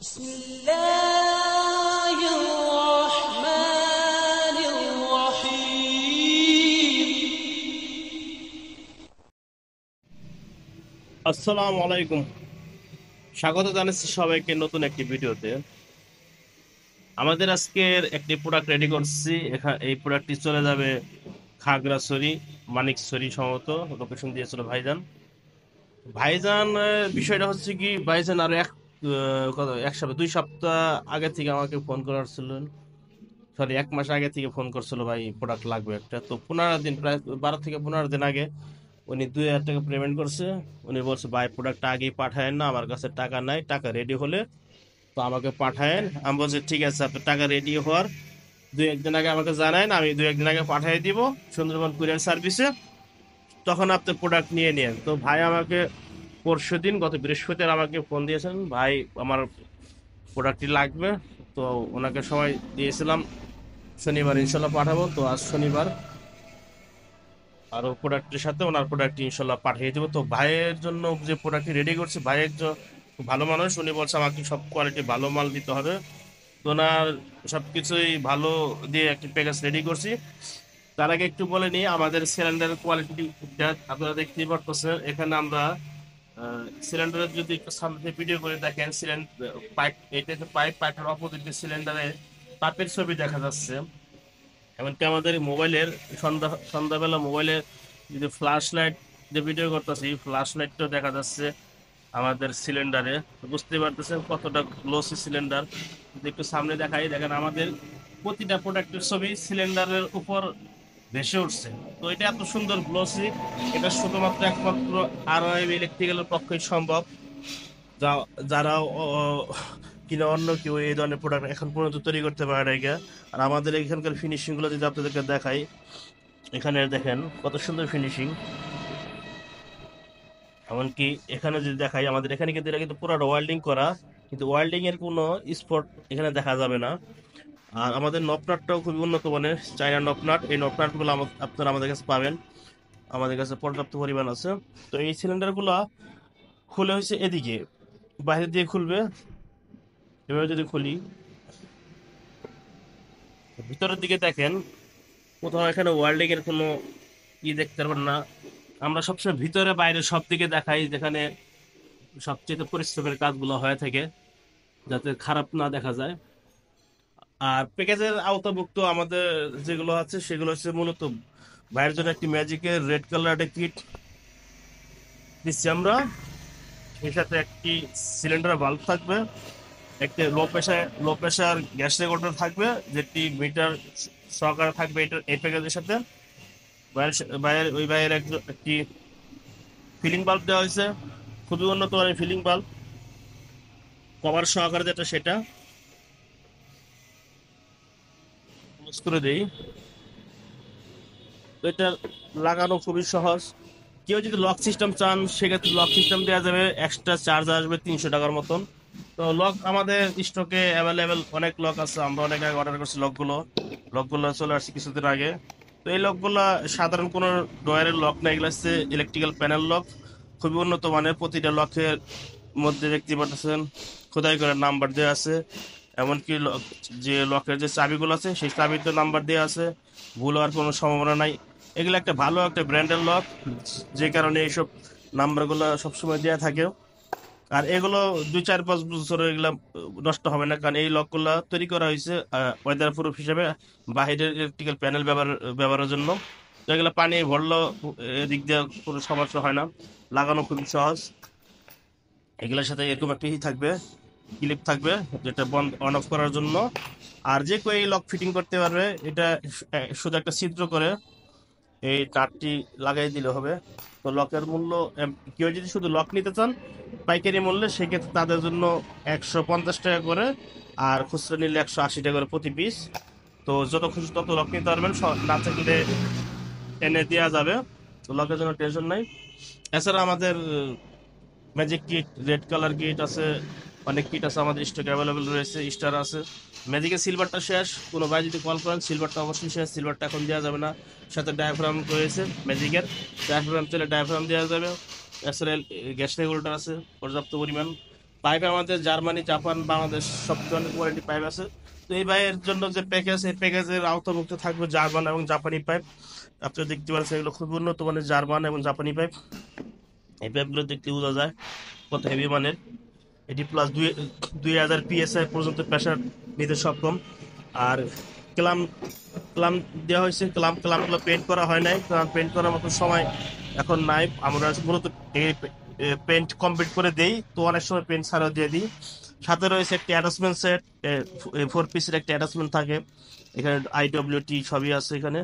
بسم الله الرحمن الرحيم আসসালামু আলাইকুম। স্বাগত জানাচ্ছি সবাইকে নতুন একটি ভিডিওতে। আমাদের আজকের একটি প্রোডাক্ট রেডি করছি। এই প্রোডাক্টটি চলে যাবে খাগড়াছড়ি, মানিকছড়ি সম্ভবত লোকেশন দিয়েছিল ভাইজান। ভাইজান বিষয়টা হচ্ছে কি, ভাইজান আরো এক সপ্তাহ 2 সপ্তাহ আগে থেকে আমাকে ফোন করেছিলেন। সরি, 1 মাস আগে থেকে ফোন করছিল, ভাই প্রোডাক্ট লাগবে একটা। তো 15 দিন, প্রায় 12 থেকে 15 দিন আগে উনি 2,000 টাকা পেমেন্ট করছে। উনি বলছে ভাই প্রোডাক্টটা আগেই পাঠায়েন না, আমার কাছে টাকা নাই, টাকা রেডি হলে তো আমাকে পাঠায়েন। আমি বলছি ঠিক আছে, আপনার টাকা রেডি হওয়ার 2-1 দিন আগে আমাকে জানায়েন, আমি 2-1 দিন আগে পাঠিয়ে দিব সুন্দরবন কুরিয়ার সার্ভিসে, তখন আপনি প্রোডাক্ট নিয়ে নিন। তো ভাই আমাকে পরশুদিন, গত বৃহস্পতিবার আমাকে ফোন দিয়েছেন, ভাই আমার প্রোডাক্টটি লাগবে। তো ওনাকে সময় দিয়েছিলাম শনিবার ইনশাল্লাহ পাঠাবো। তো আজ শনিবার, আর ও প্রোডাক্টের সাথে ওনার প্রোডাক্ট ইনশাল্লাহ পাঠিয়ে দেবো। তো ভাইয়ের জন্য যে প্রোডাক্টটি রেডি করছি, ভাই একজন খুব ভালো মানুষ, উনি বলছে আমাকে সব কোয়ালিটি ভালো মাল দিতে হবে। তো ওনার সবকিছুই ভালো দিয়ে একটি প্যাকেজ রেডি করছি। তার আগে একটু বলে নিই আমাদের সিলিন্ডারের কোয়ালিটি। আপনারা দেখতেই পারতেছেন এখানে আমরা সিলিন্ডারের, যদি একটু সামনে ভিডিও করে দেখেন, সিলিন্ডার পাইপ, এটা পাইপের অপোজিট সিলিন্ডারে পাইপের ছবি দেখা যাচ্ছে। এমনকি আমাদের মোবাইলের সন্ধ্যাবেলা মোবাইলে যদি ফ্ল্যাশ লাইট যে ভিডিও করতেছি, ফ্ল্যাশ লাইটটাও দেখা যাচ্ছে আমাদের সিলিন্ডারে। বুঝতে পারতেছেন কতটা গ্লোসি সিলিন্ডার। যদি একটু সামনে দেখাই, দেখেন আমাদের প্রতিটা প্রোডাক্টের ছবি সিলিন্ডারের উপর ভেসে উঠছে। তো এটা এত সুন্দর গ্লোসি, এটা শুধুমাত্র একমাত্র আরআইএম ইলেকট্রিক্যালের পক্ষেই সম্ভব। যা যারা কিনা অন্য কেউ এই ধরনের প্রোডাক্ট এখন পর্যন্ত তৈরি করতে পারে না একে। আর আমাদের এখানকার ফিনিশিং গুলো যদি আপনাদেরকে দেখাই, এখানে দেখেন কত সুন্দর ফিনিশিং। এমনকি এখানে যদি দেখাই, আমাদের এখানে কিন্তু এটা কিন্তু পুরো ওয়েল্ডিং করা, কিন্তু ওয়েল্ডিং এর কোনো স্পট এখানে দেখা যাবে না। আর আমাদের নবনাটটাও খুবই উন্নত মানের চায়না নবনাট। এই নবনাট গুলো আপনারা আমাদের কাছে পাবেন, আমাদের কাছে পর্যাপ্ত পরিমাণ আছে। তো এই সিলিন্ডার গুলা খুলে হয়েছে এদিকে, বাইরে দিয়ে খুলবে। এভাবে যদি খুলি, ভিতরের দিকে দেখেন কোথাও এখানে ওয়েল্ডিং এর কোনো দেখতে পারবেন না। আমরা সবসময় ভিতরে বাইরে সব দিকে দেখাই, যেখানে সবচেয়ে পরিশ্রমের কাজগুলো হয়ে থাকে, যাতে খারাপ না দেখা যায়। আর প্যাকেজের আওতাভুক্ত আমাদের যেগুলো আছে সেগুলো হচ্ছে মূলত বাইরের জন্য একটি ম্যাজিকের রেড কালার একটা কিট দিচ্ছি আমরা। এর সাথে একটি সিলিন্ডার বাল্ব থাকবে, একটা লো প্রেশার গ্যাস রেগুলেটর থাকবে, যেটি মিটার সহকারে থাকবে এটা এই প্যাকেজের সাথে। বাইরের একটি ফিলিং বাল্ব দেওয়া হয়েছে, খুবই উন্নত মানের ফিলিং বাল্ব, কভার সহকারে যেটা, সেটা ক্লোজ করে দেই। তো এটা লাগানো খুবই সহজ। কেউ যদি লক সিস্টেম চান, সেক্ষেত্রে লক সিস্টেম দেওয়া যাবে, এক্সট্রা চার্জ আসবে 300 টাকার মতন। তো লক আমাদের স্টকে অ্যাভেলেবেল অনেক লক আছে, আমরা অনেক আগে অর্ডার করছি লকগুলো চলে আসছে কিছুদিন আগে। তো এই লকগুলো সাধারণ কোনো ডয়ারের লক না, এগুলো হচ্ছে ইলেকট্রিক্যাল প্যানেল লক, খুবই উন্নত মানের। প্রতিটা লকের মধ্যে দেখতে পাচ্ছেন খোদাই করে নাম্বার দেওয়া আছে। এমনকি যে লকের যে চাবিগুলো আছে সেই চাবিতে নাম্বার দেওয়া আছে, ভুল হওয়ার কোনো সম্ভাবনা নাই। এগুলো একটা ভালো একটা ব্র্যান্ডের লক, যে কারণে এইসব নাম্বারগুলো সবসময় দেওয়া থাকে। আর এগুলো 2-4-5 বছর এগুলা নষ্ট হবে না, কারণ এই লকগুলা তৈরি করা হয়েছে ওয়েদার প্রুফ হিসেবে, বাইরের ইলেকট্রিক্যাল প্যানেল ব্যবহারের জন্য। তো এগুলো পানি ভরলেও এদিক দিয়ে কোনো সমস্যা হয় না, লাগানো খুবই সহজ। এগুলোর সাথে এরকম একটা থাকবে, ক্লিপ থাকবে, যেটা বন্ধ অন অফ করার জন্য। আর যে কেউ এই লক ফিটিং করতে পারবে, এটা শুধু একটা ছিদ্র করে এই তারটি লাগাই দিলে হবে। তো লকের মূল্য, কেউ যদি শুধু লক নিতে চান পাইকারি মূল্যে, সেক্ষেত্রে তাদের জন্য 150 টাকা করে, আর খুচরা নিলে 180 টাকা করে প্রতি পিস। তো যত খুশি তত লক নিতে পারবেন, না থাকলে এনে দেওয়া যাবে। তো লকের জন্য টেনশন নাই। এছাড়া আমাদের magic kit, red colour kit আছে, অনেক কিট আছে আমাদের স্টক অ্যাভেলেবেল রয়েছে। স্টার আছে, ম্যাজিকের সিলভারটা শেষ। কোনো ভাই যদি কল করেন, সিলভারটা অবশ্যই শেষ, সিলভারটা এখন দেওয়া যাবে না। সাথে ডায়াফ্রাম রয়েছে ম্যাজিকের, ডায়াফ্রাম চলে ডায়াফ্রাম দেওয়া যাবে। এছাড়া গ্যাস রেগুলেটর আছে পর্যাপ্ত পরিমাণ। পাইপ আমাদের জার্মানি, জাপান, বাংলাদেশ সব ধরনের কোয়ালিটি পাইপ আছে। তো এই ভাইয়ের জন্য যে প্যাকেজ, এই প্যাকেজের আওতাভুক্ত থাকবে জার্মান এবং জাপানি পাইপ। আপনারা দেখতে পাচ্ছেন এগুলো খুব উন্নত মানের জার্মান এবং জাপানি পাইপ। এই পাইপগুলো দেখতে বোঝা যায় কত হেভি মানের। এটি প্লাস 2000 PSI পর্যন্ত প্রেশার নিতে সক্ষম। আর ক্লাম ক্লাম দেওয়া হয়েছে, ক্লামগুলো পেন্ট করা হয় নাই, কারণ পেন্ট করার মতো সময় এখন নাই। আমরা মূলত পেন্ট কমপ্লিট করে দেই, তো অনেক সময় পেন্ট ছাড়াও দিয়ে দিই। সাথে রয়েছে একটি অ্যাটাচমেন্ট সেট, 4 পিসের একটা অ্যাটাচমেন্ট থাকে। এখানে IWT সবই আছে এখানে,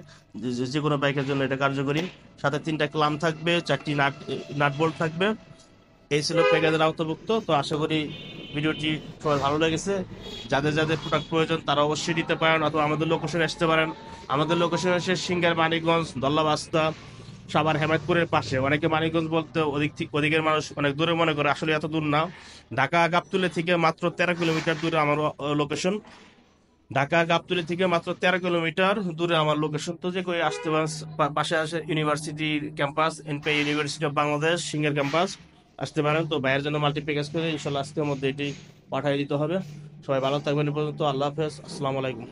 যে কোনো বাইকের জন্য এটা কার্যকরী। সাথে 3টা ক্লাম থাকবে, 4টি নাট বোল্ট থাকবে। এই ছিল প্যাকেজের আওতাভুক্ত। তো আশা করি ভিডিওটি সবার ভালো লেগেছে। যাদের যাদের প্রোডাক্ট প্রয়োজন তারা অবশ্যই নিতে পারেন, অথবা আমাদের লোকেশনে আসতে পারেন। আমাদের লোকেশন হচ্ছে সিঙ্গার, মানিকগঞ্জ, দল্লাবাস্তা, সাভার, হেমায়তপুরের পাশে। অনেকে মানিকগঞ্জ বলতে ওদিকের মানুষ অনেক দূরে মনে করে, আসলে এত দূর না। ঢাকা গাবতলী থেকে মাত্র 13 কিলোমিটার দূরে আমার লোকেশন। ঢাকা গাবতলী থেকে মাত্র 13 কিলোমিটার দূরে আমার লোকেশন। তো যে করে আসতে পারেন। পাশে আসে university campus, NPI university of Bangladesh singer campus, আসতে পারেন। তো ভাইয়ের জন্য মাল্টি প্যাকেজ করে ইনশাল্লাহ আজকের মধ্যে এটি পাঠিয়ে দিতে হবে। সবাই ভালো থাকবেন। এ পর্যন্ত আল্লাহ হাফেজ, আসসালামু আলাইকুম।